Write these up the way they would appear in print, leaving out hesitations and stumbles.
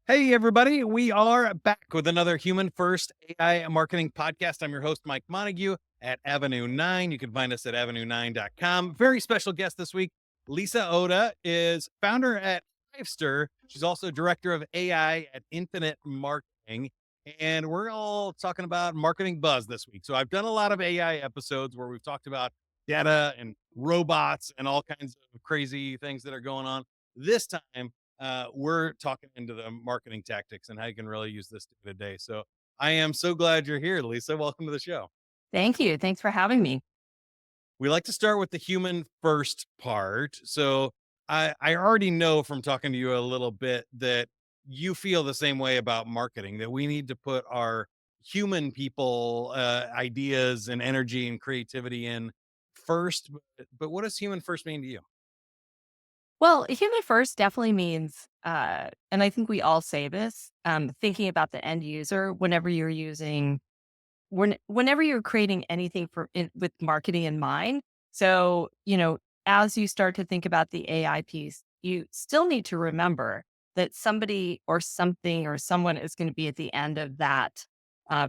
Hey, everybody. We are back with another Human First AI Marketing Podcast. I'm your host, Mike Montague at Avenue 9. You can find us at avenue9.com. Very special guest this week. Lisa Oda is founder at HiveStir. She's also director of AI at Infinite Marketing. And we're all talking about marketing buzz this week. So I've done a lot of AI episodes where we've talked about data and robots and all kinds of crazy things that are going on. This time, we're talking into the marketing tactics and how you can really use this day to day. So I am so glad you're here, Lisa. Welcome to the show. Thank you. Thanks for having me. We like to start with the human first part. So I already know from talking to you a little bit that you feel the same way about marketing, that we need to put our human people ideas and energy and creativity in first. But what does human first mean to you? Well, human first definitely means, and I think we all say this, thinking about the end user whenever you're creating anything with marketing in mind. So, as you start to think about the AI piece, you still need to remember that somebody or something or someone is going to be at the end of that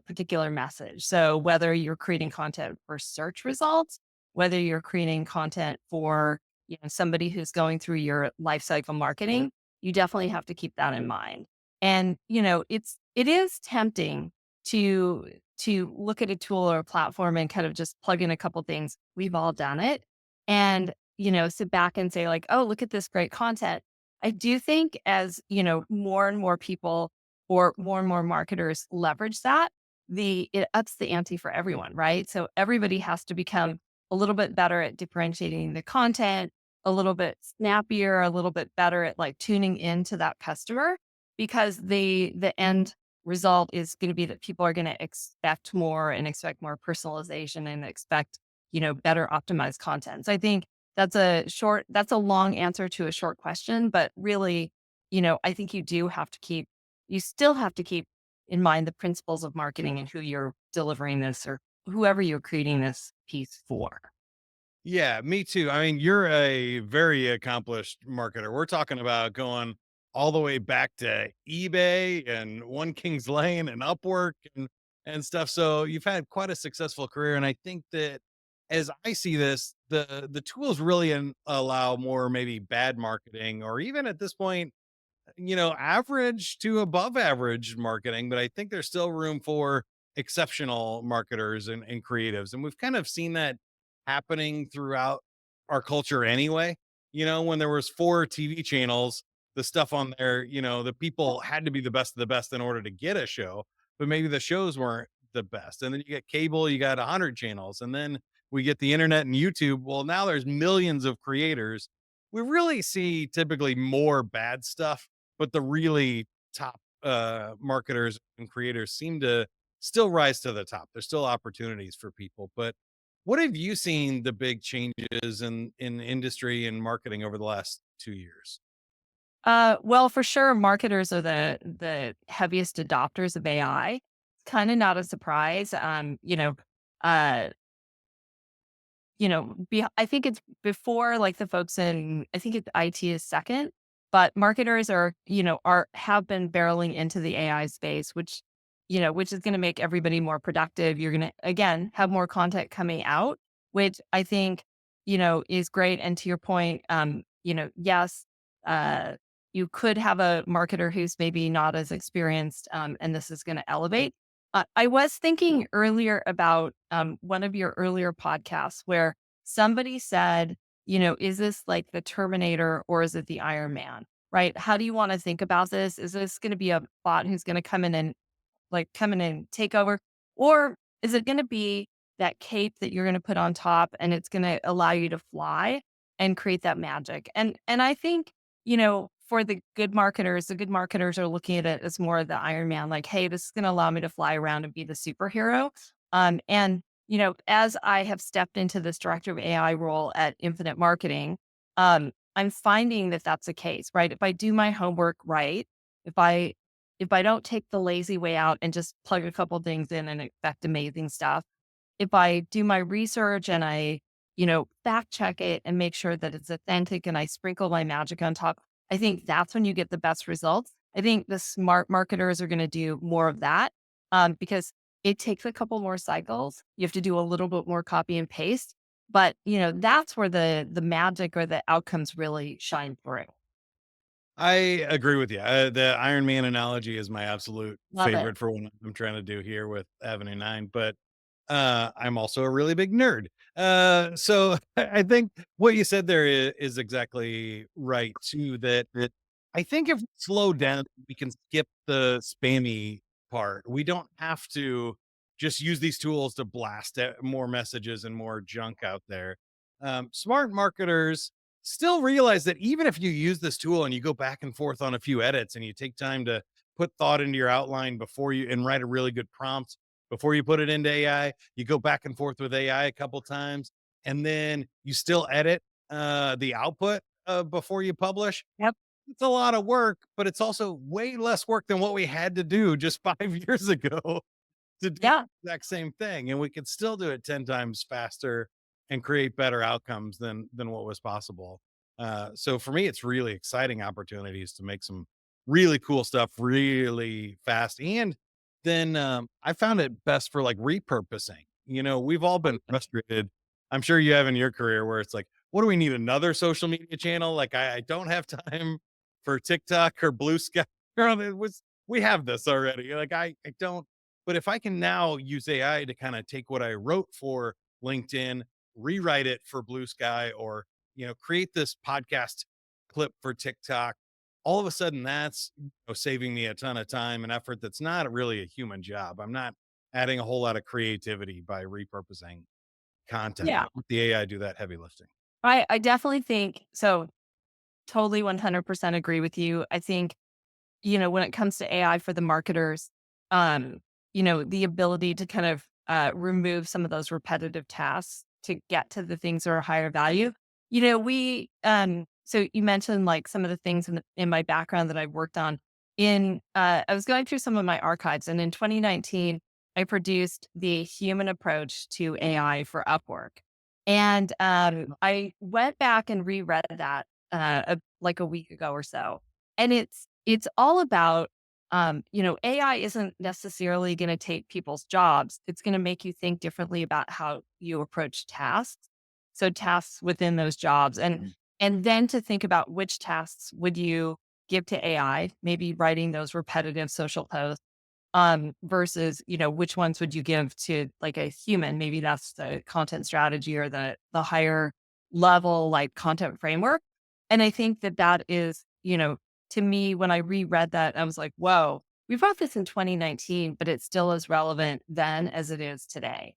particular message. So, whether you're creating content for search results, whether you're creating content for somebody who's going through your life cycle marketing, you definitely have to keep that in mind. And it is tempting to look at a tool or a platform and kind of just plug in a couple things. We've all done it. And, sit back and say like, oh, look at this great content. I do think as, more and more people or more and more marketers leverage that, it ups the ante for everyone, right? So everybody has to become a little bit better at differentiating the content, a little bit snappier, a little bit better at like tuning into that customer because the end result is going to be that people are going to expect more and expect more personalization and expect, better optimized content. So I think that's a long answer to a short question, but really, I think you still have to keep in mind the principles of marketing and who you're delivering this or whoever you're creating this piece for. Yeah, me too. I mean, you're a very accomplished marketer. We're talking about going all the way back to eBay and One King's Lane and Upwork and stuff. So you've had quite a successful career, and I think that as I see this, the tools really allow more maybe bad marketing, or even at this point, average to above average marketing. But I think there's still room for exceptional marketers and creatives, and we've kind of seen that happening throughout our culture anyway. When there was 4 TV channels, the stuff on there, the people had to be the best of the best in order to get a show, but maybe the shows weren't the best. And then you get cable, you got 100 channels, and then we get the internet and YouTube. Well, now there's millions of creators. We really see typically more bad stuff, but the really top marketers and creators seem to still rise to the top. There's still opportunities for people. But what have you seen the big changes in industry and marketing over the last 2 years? Well, for sure, marketers are the heaviest adopters of AI. Kind of not a surprise. Uh, I think it's before like the folks I think IT is second, but marketers have been barreling into the AI space, which is going to make everybody more productive. You're going to, again, have more content coming out, which I think, is great. And to your point, yes, uh, you could have a marketer who's maybe not as experienced, and this is going to elevate. I was thinking earlier about one of your earlier podcasts where somebody said, is this like the Terminator or is it the Iron Man? Right? How do you want to think about this? Is this going to be a bot who's going to come in and take over? Or is it going to be that cape that you're going to put on top and it's going to allow you to fly and create that magic? And I think, for the good marketers are looking at it as more of the Iron Man, like, hey, this is going to allow me to fly around and be the superhero. And as I have stepped into this director of AI role at Infinite Marketing, I'm finding that that's the case, right? If I do my homework right, if I if I don't take the lazy way out and just plug a couple things in and expect amazing stuff, if I do my research and I fact check it and make sure that it's authentic and I sprinkle my magic on top. I think that's when you get the best results. I think the smart marketers are going to do more of that because it takes a couple more cycles. You have to do a little bit more copy and paste, but that's where the magic or the outcomes really shine through. I agree with you. The Iron Man analogy is my absolute Love it. favorite for what I'm trying to do here with Avenue 9, but I'm also a really big nerd. So I think what you said there is exactly right too. That I think if we slow down, we can skip the spammy part. We don't have to just use these tools to blast more messages and more junk out there. Smart marketers still realize that even if you use this tool and you go back and forth on a few edits and you take time to put thought into your outline before you and write a really good prompt before you put it into AI, you go back and forth with AI a couple times, and then you still edit the output before you publish. Yep. It's a lot of work, but it's also way less work than what we had to do just 5 years ago to do Yeah. the exact same thing, and we could still do it 10 times faster and create better outcomes than what was possible. So for me, it's really exciting opportunities to make some really cool stuff really fast. And then I found it best for like repurposing. We've all been frustrated. I'm sure you have in your career where it's like, what do we need another social media channel? Like I don't have time for TikTok or Blue Sky. We have this already. Like I don't but if I can now use AI to kind of take what I wrote for LinkedIn, rewrite it for Blue Sky, or create this podcast clip for TikTok, all of a sudden that's saving me a ton of time and effort. That's not really a human job. I'm not adding a whole lot of creativity by repurposing content. Yeah. Let the AI do that heavy lifting. I definitely think so. Totally 100% agree with you. I think when it comes to AI for the marketers, um, the ability to kind of remove some of those repetitive tasks to get to the things that are higher value. So you mentioned like some of the things in my background that I've worked on. I was going through some of my archives, and in 2019, I produced the human approach to AI for Upwork. And I went back and reread that like a week ago or so, and it's all about, AI isn't necessarily going to take people's jobs. It's going to make you think differently about how you approach tasks. So tasks within those jobs, and then to think about which tasks would you give to AI, maybe writing those repetitive social posts, versus, which ones would you give to like a human? Maybe that's the content strategy or the higher level like content framework. And I think that that is, to me, when I reread that, I was like, whoa, we wrote this in 2019, but it's still as relevant then as it is today.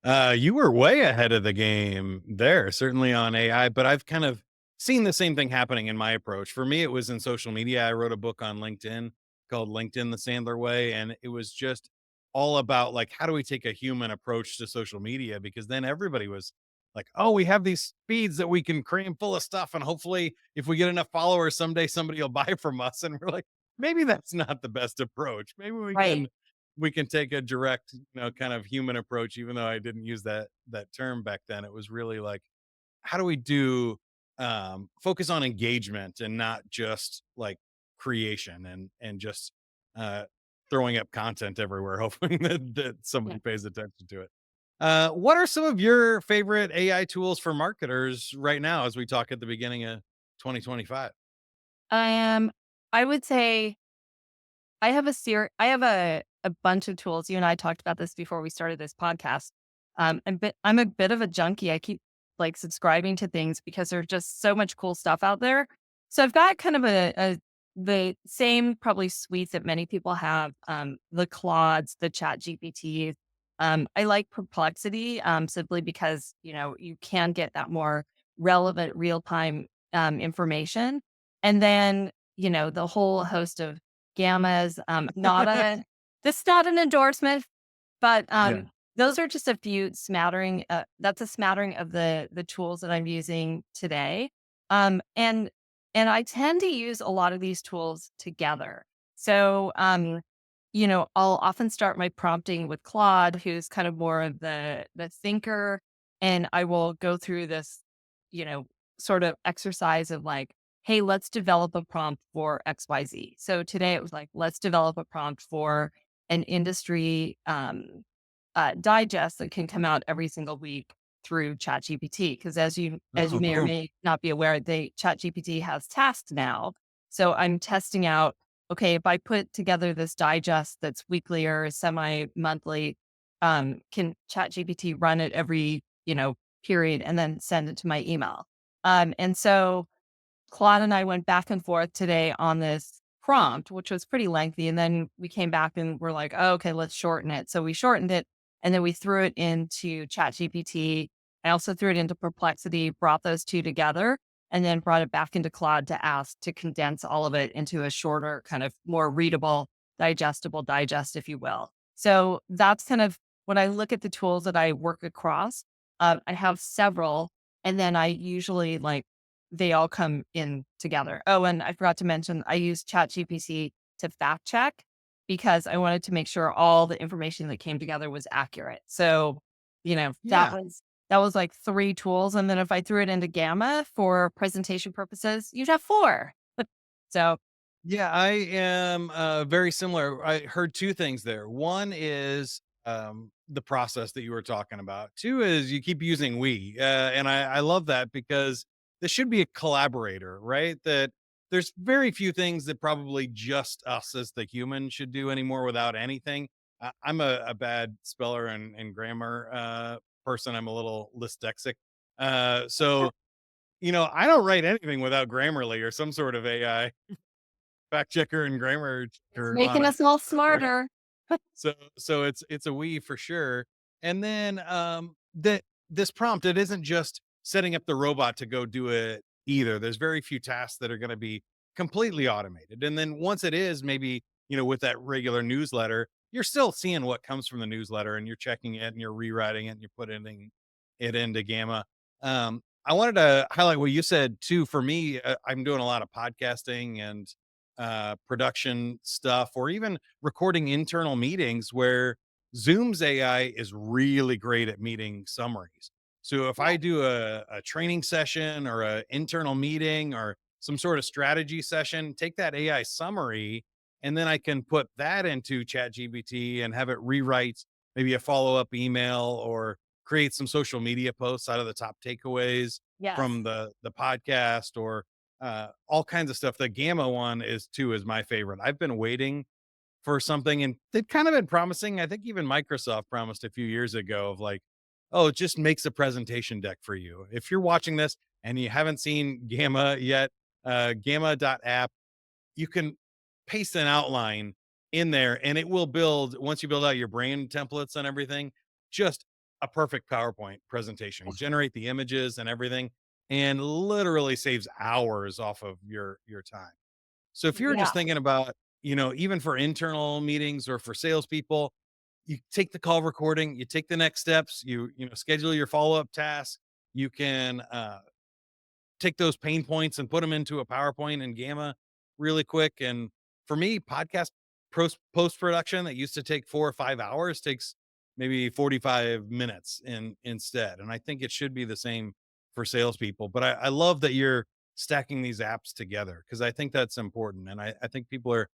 You were way ahead of the game there, certainly on AI, but I've kind of seen the same thing happening in my approach. For me, it was in social media. I wrote a book on LinkedIn called LinkedIn the Sandler Way. And it was just all about like, how do we take a human approach to social media? Because then everybody was like, oh, we have these feeds that we can cram full of stuff. And hopefully, if we get enough followers, someday somebody will buy from us. And we're like, maybe that's not the best approach. Maybe Right. we can take a direct, kind of human approach, even though I didn't use that term back then. It was really like, how do we do focus on engagement and not just like creation and just uh throwing up content everywhere, hoping that Yeah. somebody pays attention to it. What are some of your favorite AI tools for marketers right now as we talk at the beginning of 2025? Um, I would say I have a bunch of tools. You and I talked about this before we started this podcast. I'm a bit of a junkie. I keep like subscribing to things because there's just so much cool stuff out there. So I've got kind of the same probably suite that many people have. The Claudes, the Chat GPTs. I like Perplexity simply because you can get that more relevant real time information, and then the whole host of Gammas, not a this is not an endorsement, but, Yeah. those are just a few smattering, that's a smattering of the tools that I'm using today. And I tend to use a lot of these tools together. So, I'll often start my prompting with Claude, who's kind of more of the thinker, and I will go through this, you know, sort of exercise of like, hey, let's develop a prompt for XYZ. So today it was like, let's develop a prompt for an industry digest that can come out every single week through ChatGPT. Because as you Oh, may or boom. may not be aware, they ChatGPT has tasks now. So I'm testing out, okay, if I put together this digest that's weekly or semi-monthly, can ChatGPT run it every, period and then send it to my email? And so Claude and I went back and forth today on this prompt, which was pretty lengthy. And then we came back and we're like, oh, okay, let's shorten it. So we shortened it and then we threw it into ChatGPT. I also threw it into Perplexity, brought those two together, and then brought it back into Claude to ask to condense all of it into a shorter, kind of more readable, digestible digest, if you will. So that's kind of when I look at the tools that I work across. I have several, and then I usually like they all come in together. Oh, and I forgot to mention, I use ChatGPT to fact check because I wanted to make sure all the information that came together was accurate. So, that Yeah. was like 3 tools, and then if I threw it into Gamma for presentation purposes, you'd have 4. So, Yeah, I am very similar. I heard two things there. One is the process that you were talking about. Two is you keep using we, and I love that because this should be a collaborator, right? That there's very few things that probably just us as the human should do anymore without anything. I'm a bad speller and grammar person. I'm a little dyslexic, so I don't write anything without Grammarly or some sort of AI fact checker and grammar it's checker on making it. us all smarter. So it's a we for sure. And then that this prompt, it isn't just setting up the robot to go do it either. There's very few tasks that are going to be completely automated. And then once it is, maybe, with that regular newsletter, you're still seeing what comes from the newsletter and you're checking it and you're rewriting it and you're putting it into Gamma. I wanted to highlight what you said too. For me, I'm doing a lot of podcasting and production stuff, or even recording internal meetings where Zoom's AI is really great at meeting summaries. So if I do a training session or an internal meeting or some sort of strategy session, take that AI summary and then I can put that into ChatGPT and have it rewrite maybe a follow up email or create some social media posts out of the top takeaways Yes. from the podcast or all kinds of stuff. The Gamma one is my favorite. I've been waiting for something and they've kind of been promising. I think even Microsoft promised a few years ago of like, oh, it just makes a presentation deck for you. If you're watching this and you haven't seen Gamma yet, gamma.app, you can paste an outline in there and it will build, once you build out your brain templates and everything, just a perfect PowerPoint presentation, generate the images and everything, and literally saves hours off of your time. So if you're Yeah. just thinking about, even for internal meetings or for salespeople, you take the call recording, you take the next steps, schedule your follow-up tasks. You can take those pain points and put them into a PowerPoint and Gamma really quick. And for me, podcast post production that used to take 4 or 5 hours takes maybe 45 minutes instead. And I think it should be the same for salespeople. But I love that you're stacking these apps together because I think that's important. And I think people are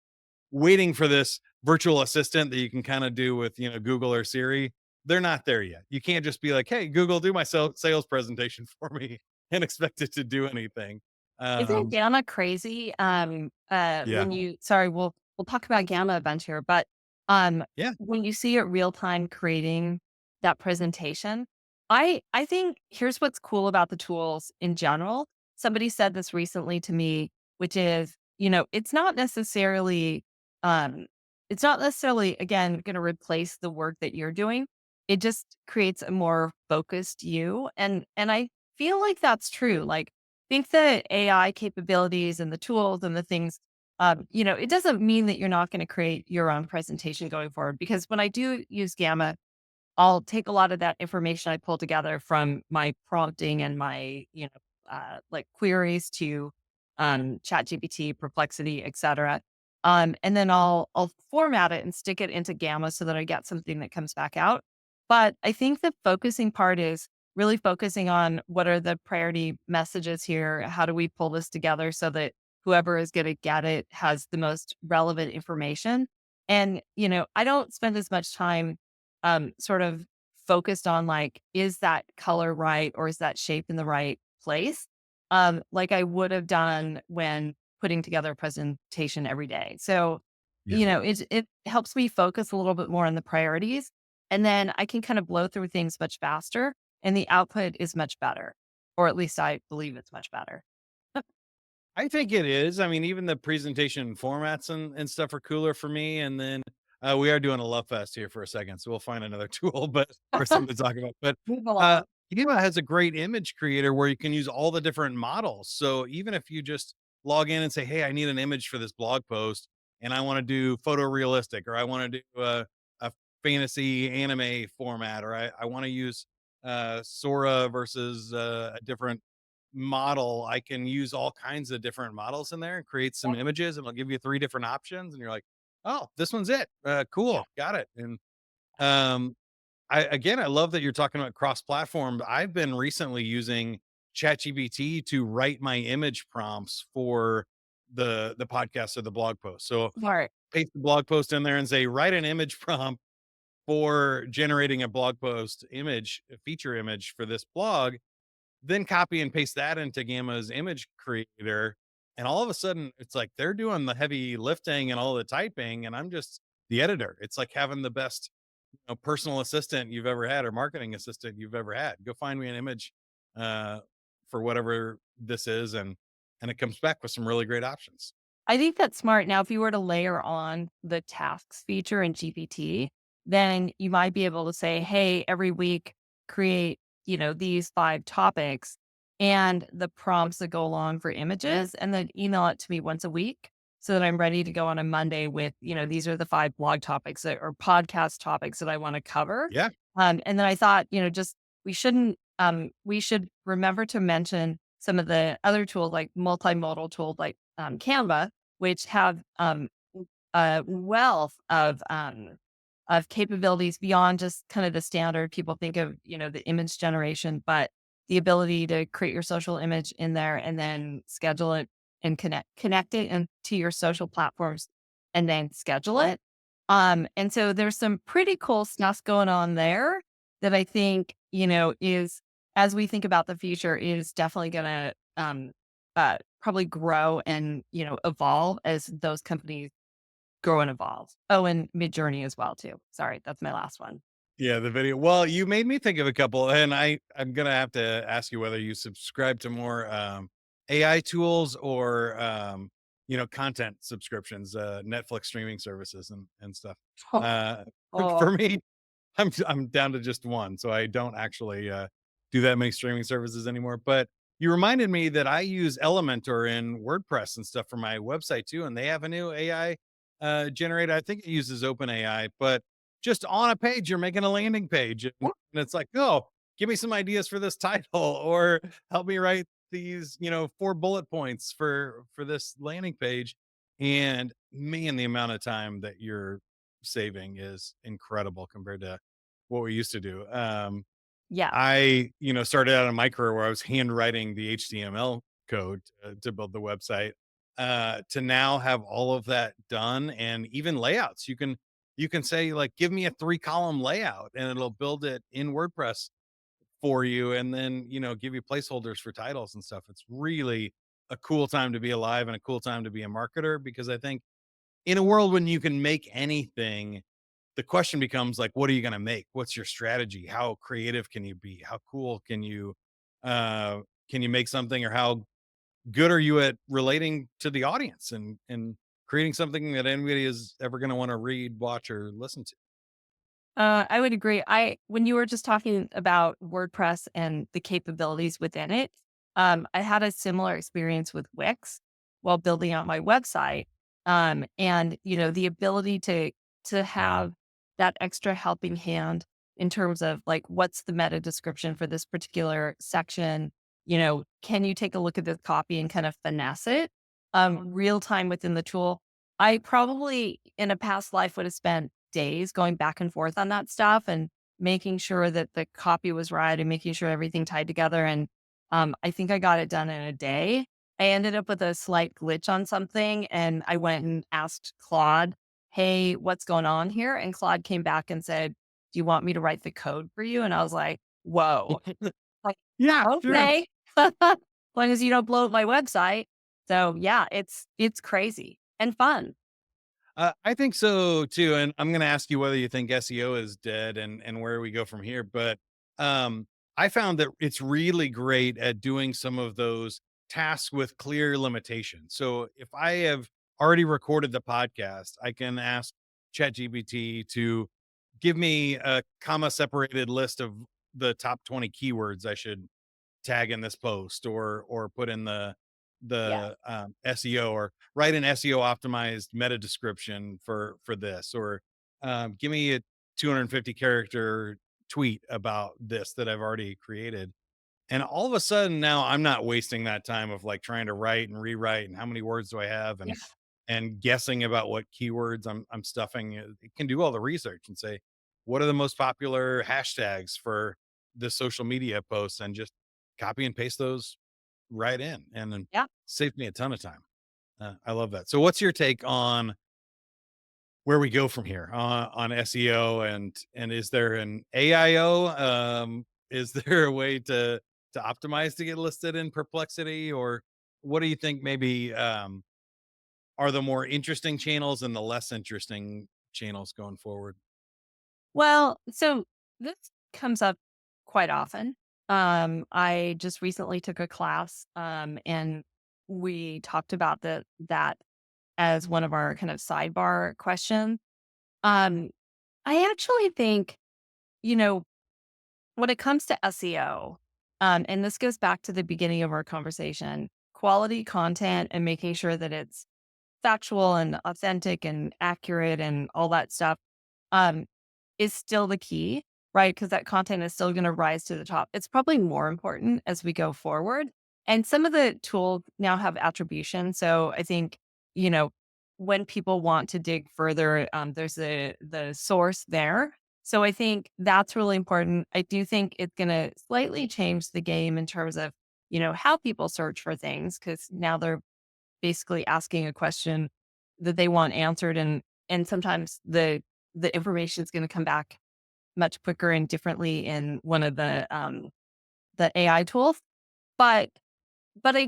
waiting for this virtual assistant that you can kind of do with, Google or Siri. They're not there yet. You can't just be like, "Hey, Google, do my sales presentation for me," and expect it to do anything. Isn't Um, Gamma crazy? yeah, When you sorry, we'll talk about Gamma a bunch here, but um, yeah, when you see it real time creating that presentation, I think here's what's cool about the tools in general. Somebody said this recently to me, which is, um, it's not necessarily again going to replace the work that you're doing. It just creates a more focused you, and I feel like that's true. Like think the AI capabilities and the tools and the things, it doesn't mean that you're not going to create your own presentation going forward. Because when I do use Gamma, I'll take a lot of that information I pull together from my prompting and my, like queries to ChatGPT, Perplexity, etc. And then I'll format it and stick it into Gamma so that I get something that comes back out. But I think the focusing part is really focusing on what are the priority messages here? How do we pull this together so that whoever is going to get it has the most relevant information? And, I don't spend as much time sort of focused on like, is that color right or is that shape in the right place? Like I would have done when putting together a presentation every day. So, Yeah. it helps me focus a little bit more on the priorities. And then I can kind of blow through things much faster and the output is much better. Or at least I believe it's much better. I think it is. I mean, even the presentation formats and stuff are cooler for me. And then we are doing a love fest here for a second, so we'll find another tool, but or something to talk about. But Move uh, along. Canva has a great image creator where you can use all the different models. So even if you just log in and say, "Hey, I need an image for this blog post, and I want to do photorealistic, or I want to do a fantasy anime format, or I want to use Sora versus a different model, I can use all kinds of different models in there and create some images, and it'll give you 3 different options, and you're like, "Oh, this one's it. Yeah. Cool, got it." And um, I love that you're talking about cross-platform. I've been recently using ChatGPT to write my image prompts for the podcast or the blog post. So Smart. paste the blog post in there and say, "Write an image prompt for generating a blog post image, a feature image for this blog." Then copy and paste that into Gamma's image creator, and all of a sudden, it's like they're doing the heavy lifting and all the typing, and I'm just the editor. It's like having the best, personal assistant you've ever had or marketing assistant you've ever had. Go find me an image, uh, for whatever this is, and it comes back with some really great options. I think that's smart. Now, if you were to layer on the tasks feature in GPT, then you might be able to say, hey, every week create, these 5 topics and the prompts that go along for images, and then email it to me once a week so that I'm ready to go on a Monday with, these are the 5 blog topics or podcast topics that I want to cover. Yeah, And then I thought, just we should remember to mention some of the other tools like multimodal tools like Canva, which have a wealth of capabilities beyond just kind of the standard people think of, the image generation, but the ability to create your social image in there and then schedule it and connect it into your social platforms and then schedule it. And so there's some pretty cool stuff going on there that I think, is as we think about the future is definitely gonna probably grow and, evolve as those companies grow and evolve. Oh, and Midjourney as well too. Sorry, that's my last one. yeah, the video. Well, you made me think of a couple, and I'm gonna have to ask you whether you subscribe to more AI tools or content subscriptions, Netflix streaming services and stuff. Uh, Oh, for me, I'm down to just one, so I don't actually do that many streaming services anymore. But you reminded me that I use Elementor in WordPress and stuff for my website too, and they have a new AI generator. I think it uses OpenAI, but just on a page, you're making a landing page, and it's like, oh, give me some ideas for this title, or help me write these, 4 bullet points for this landing page. And man, the amount of time that you're saving is incredible compared to what we used to do. yeah. Started out in my career where I was handwriting the HTML code to build the website, to now have all of that done and even layouts. You can say like, give me a 3 column layout and it'll build it in WordPress for you, and then give you placeholders for titles and stuff. It's really a cool time to be alive and a cool time to be a marketer, because I think in a world when you can make anything, the question becomes like, what are you going to make? What's your strategy? How creative can you be? How cool uh can you make something, or how good are you at relating to the audience and creating something that anybody is ever going to want to read, watch, or listen to? I would agree. When you were just talking about WordPress and the capabilities within it, I had a similar experience with Wix while building out my website. And the ability to have that extra helping hand in terms of like what's the meta description for this particular section. Can you take a look at the copy and kind of finesse it real time within the tool? I probably in a past life would have spent days going back and forth on that stuff and making sure that the copy was right and making sure everything tied together. And I think I got it done in a day. I ended up with a slight glitch on something and I went and asked Claude, hey, what's going on here? And Claude came back and said, do you want me to write the code for you? And I was like, whoa, like, Yeah, sure. okay. As long as you don't blow up my website. So yeah, it's crazy and fun. I think so too, and I'm going to ask you whether you think SEO is dead and where we go from here. But um, I found that it's really great at doing some of those tasks with clear limitations. So if I have already recorded the podcast, I can ask ChatGPT to give me a comma separated list of the top 20 keywords I should tag in this post or put in Yeah. the SEO or write an SEO optimized meta description for this or give me a 250 character tweet about this that I've already created. And all of a sudden now I'm not wasting that time of like trying to write and rewrite and how many words do I have Yeah. and guessing about what keywords I'm stuffing. It can do all the research and say, what are the most popular hashtags for the social media posts and just copy and paste those right in and then Yeah. saved me a ton of time. I love that. So what's your take on where we go from here on SEO and is there an AIO? Is there a way to optimize to get listed in Perplexity or what do you think maybe are the more interesting channels and the less interesting channels going forward? Well, so this comes up quite often. I just recently took a class, and we talked about that as one of our kind of sidebar questions. Um, I actually think, you know, when it comes to SEO, and this goes back to the beginning of our conversation, quality content and making sure that it's factual and authentic and accurate and all that stuff. Um, is still the key, right? Because that content is still gonna rise to the top. It's probably more important as we go forward. And some of the tools now have attribution. So I think, you know, when people want to dig further, there's the source there. So I think that's really important. I do think it's gonna slightly change the game in terms of, how people search for things because now they're basically asking a question that they want answered and sometimes the information is going to come back much quicker and differently in one of the AI tools. But but I I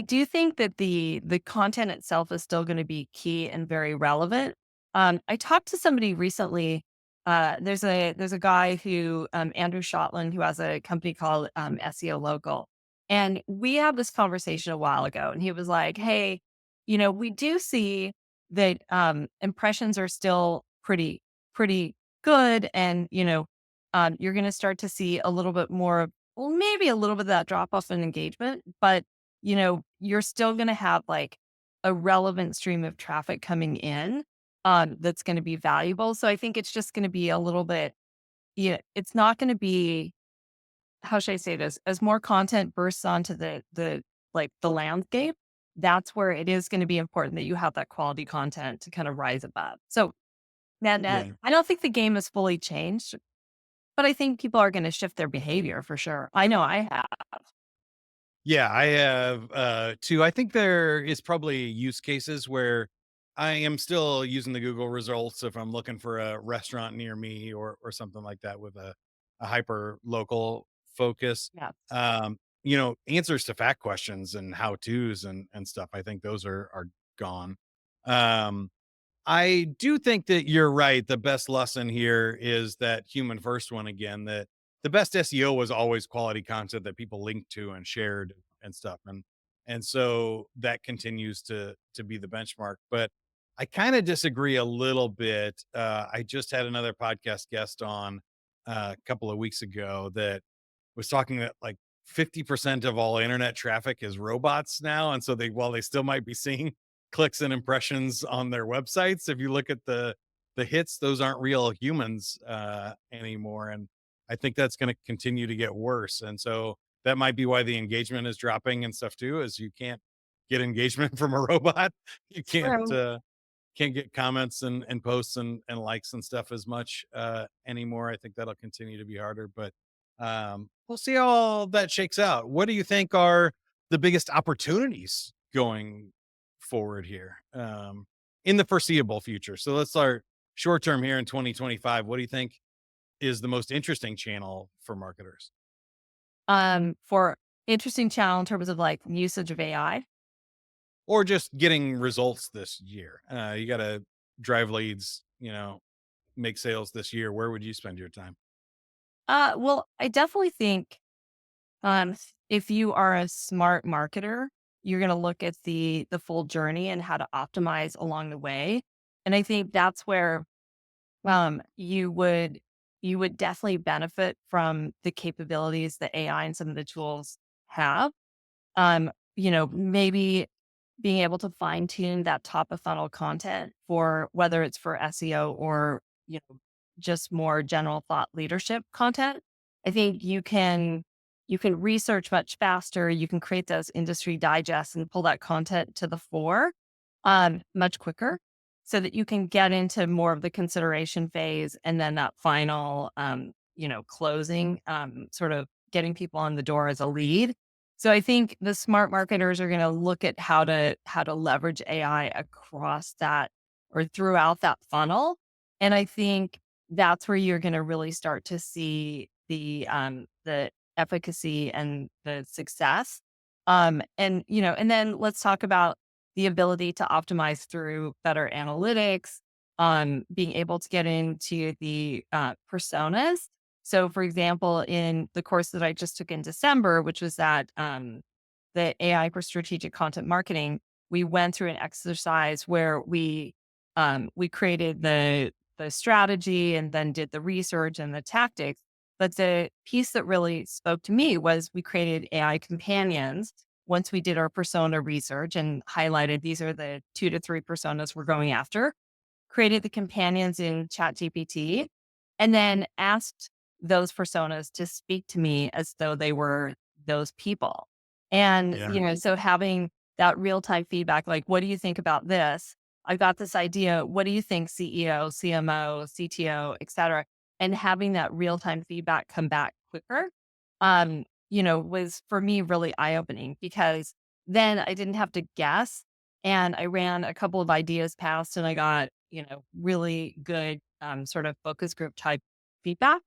do think that the content itself is still going to be key and very relevant. I talked to somebody recently. There's a guy who Andrew Shotland who has a company called SEO Local, and we had this conversation a while ago, and he was like, "Hey, we do see that impressions are still pretty good, and you're going to start to see a little bit more, well, maybe a little bit of that drop off in engagement, but." You're still going to have like a relevant stream of traffic coming in that's going to be valuable. So I think it's just going to be a little bit, it's not going to be, how should I say this? As more content bursts onto the landscape, that's where it is going to be important that you have that quality content to kind of rise above. So, man, Yeah. I don't think the game has fully changed, but I think people are going to shift their behavior for sure. I know I have. Yeah, I have too. I think there is probably use cases where I am still using the Google results if I'm looking for a restaurant near me or something like that with a hyper local focus. Yeah. Answers to fact questions and how to's and stuff. I think those are gone. Um I do think that you're right. The best lesson here is that human first one again, that the best SEO was always quality content that people linked to and shared and stuff. And so that continues to be the benchmark. But I kind of disagree a little bit. I just had another podcast guest on a couple of weeks ago that was talking that like 50% of all internet traffic is robots now. And so while they still might be seeing clicks and impressions on their websites, if you look at the hits, those aren't real humans anymore. And I think that's going to continue to get worse. And so that might be why the engagement is dropping and stuff too, is you can't get engagement from a robot. You can't True. can't get comments and posts and likes and stuff as much anymore. I think that'll continue to be harder, but we'll see how all that shakes out. What do you think are the biggest opportunities going forward here in the foreseeable future? So let's start short term here in 2025. What do you think is the most interesting channel for marketers? For interesting channel in terms of like usage of AI. Or just getting results this year. You got to drive leads, make sales this year. Where would you spend your time? Well, I definitely think if you are a smart marketer, you're going to look at the full journey and how to optimize along the way. And I think that's where you would definitely benefit from the capabilities that AI and some of the tools have. Maybe being able to fine tune that top of funnel content for whether it's for SEO or, just more general thought leadership content. I think you can research much faster. You can create those industry digests and pull that content to the fore much quicker so that you can get into more of the consideration phase and then that final closing, sort of getting people on the door as a lead. So I think the smart marketers are going to look at how to leverage AI across that or throughout that funnel. And I think that's where you're going to really start to see the efficacy and the success. And then let's talk about the ability to optimize through better analytics, being able to get into the personas. So, for example, in the course that I just took in December, which was that the AI for strategic content marketing, we went through an exercise where we created the strategy and then did the research and the tactics. But the piece that really spoke to me was we created AI companions once we did our persona research and highlighted these are the 2 to 3 personas we're going after, created the companions in ChatGPT, and then asked those personas to speak to me as though they were those people. And, Yeah. so having that real time feedback, like, what do you think about this? I got this idea. What do you think, CEO, CMO, CTO, et cetera? And having that real time feedback come back quicker, was for me really eye opening because then I didn't have to guess and I ran a couple of ideas past and I got, really good sort of focus group type feedback.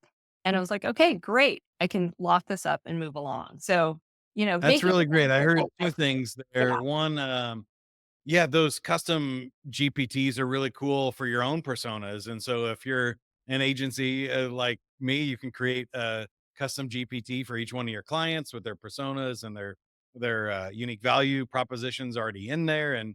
And I was like, okay, great. I can lock this up and move along. So, That's making really great. I heard two it things yeah. there. One, yeah, those custom GPTs are really cool for your own personas. And so if you're an agency like me, you can create a custom GPT for each one of your clients with their personas and their unique value propositions already in there and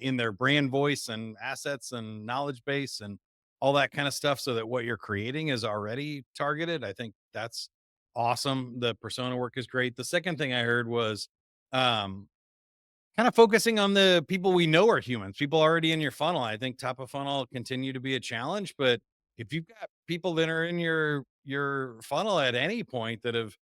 in their brand voice and assets and knowledge base and all that kind of stuff so that what you're creating is already targeted. I think that's awesome. The persona work is great. The second thing I heard was um kind of focusing on the people we know are humans, people already in your funnel. I think top of funnel continue to be a challenge, but if you've got people that are in your funnel at any point that have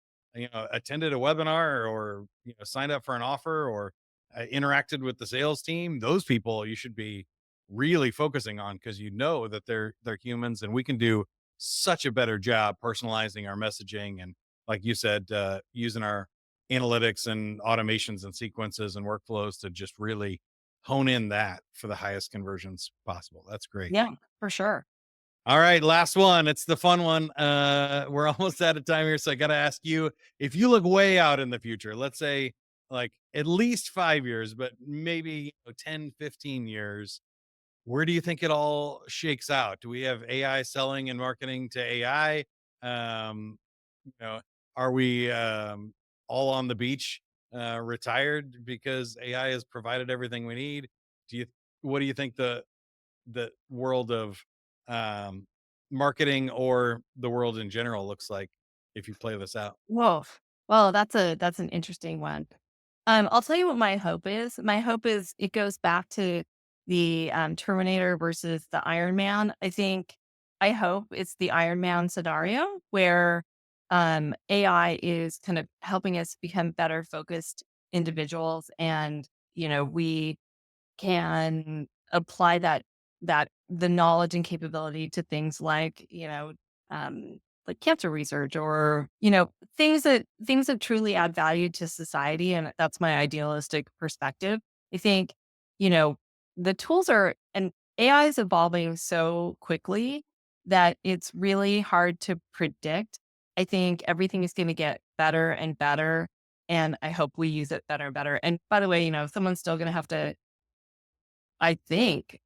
attended a webinar or signed up for an offer or interacted with the sales team, those people you should be really focusing on because you know that they're humans and we can do such a better job personalizing our messaging and like you said using our analytics and automations and sequences and workflows to just really hone in that for the highest conversions possible. That's great. Yeah, for sure. All right, last one. It's the fun one. We're almost out of time here, so I got to ask you if you look way out in the future, let's say like at least 5 years, but maybe 10, 15 years, where do you think it all shakes out? Do we have AI selling and marketing to AI? Um, you know, are we all on the beach, retired because AI has provided everything we need? Do you what do you think the world of um, marketing or the world in general looks like if you play this out? Whoa. Well, that's an interesting one. I'll tell you what my hope is. My hope is it goes back to the Terminator versus the Iron Man. I hope it's the Iron Man scenario where AI is kind of helping us become better focused individuals, and we can apply that that the knowledge and capability to things like, like cancer research or, things that truly add value to society. And that's my idealistic perspective. I think, you know, the tools are, and AI is evolving so quickly that it's really hard to predict. I think everything is going to get better and better. And I hope we use it better and better. And by the way, someone's still going to have to, I think,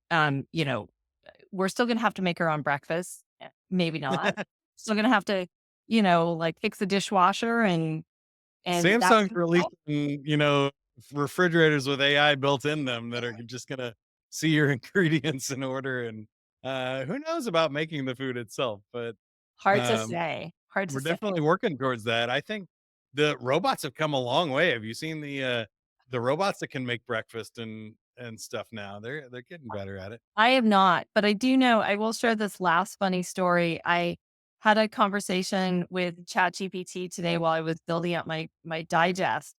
we're still gonna have to make our own breakfast. Maybe not. Still gonna have to, like fix the dishwasher and that's Samsung's gonna releasing, help refrigerators with AI built in them that are just gonna see your ingredients in order, and who knows about making the food itself, but hard to um, say. Hard to we're say. definitely working towards that. I think the robots have come a long way. Have you seen the robots that can make breakfast and stuff now? They're getting better at it. I have not, but I do know I will share this last funny story. I had a conversation with ChatGPT today while I was building up my digest.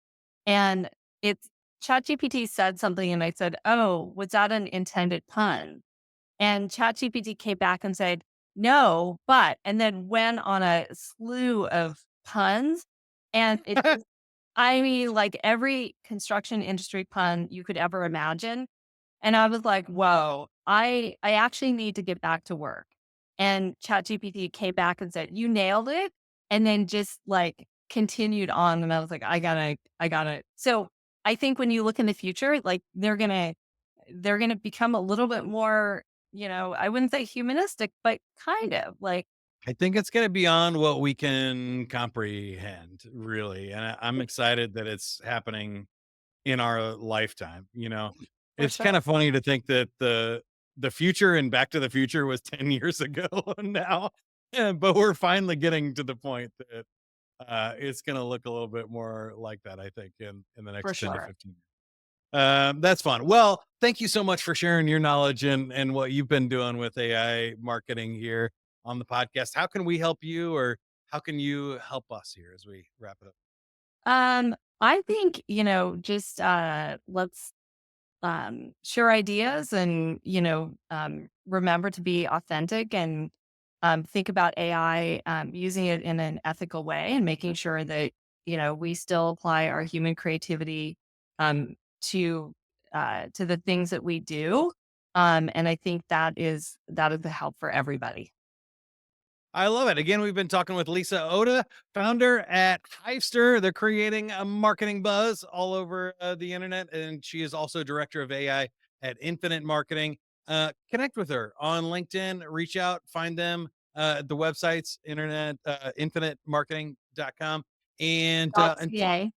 And it's ChatGPT said something and I said, "Oh, was that an intended pun?" And ChatGPT came back and said, "No, but," and then went on a slew of puns. And it just, I mean, like every construction industry pun you could ever imagine. And I was like, "Whoa, I actually need to get back to work." And ChatGPT came back and said, "You nailed it." And then just like continued on. And I was like, I gotta. So I think when you look in the future, like they're gonna become a little bit more, I wouldn't say humanistic, but kind of like I think it's gonna be beyond what we can comprehend, really, and I'm excited that it's happening in our lifetime, you know? for It's sure, kinda funny to think that the future in Back to the Future was 10 years ago now, but we're finally getting to the point that, it's gonna look a little bit more like that, I think, in the for next 10 to sure. 15 years. That's fun. Well, thank you so much for sharing your knowledge and what you've been doing with AI marketing here on the podcast. How can we help you, or how can you help us here as we wrap it up? I think, just let's share ideas and, remember to be authentic and think about AI, using it in an ethical way and making sure that, we still apply our human creativity um, to to the things that we do. And I think that is the help for everybody. I love it. Again, we've been talking with Lisa Oda, founder at HiveStir. They're creating a marketing buzz all over the internet, and she is also director of AI at Infinite Marketing. Connect with her on LinkedIn. Reach out, find them. The website's infinitemarketing.com and .ca.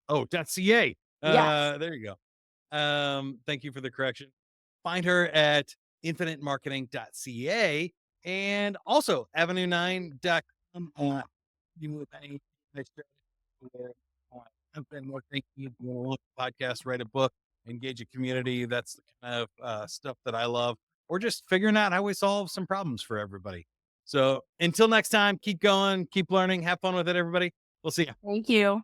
oh, .ca. Yes. There you go. Thank you for the correction. Find her at infinitemarketing.ca and also avenue9.com. You with any nice strategy where, I've been working, you know, podcast, write a book, engage a community. That's the kind of stuff that I love. Or just figuring out how we solve some problems for everybody. So until next time, keep going, keep learning, have fun with it, everybody. We'll see you. Thank you.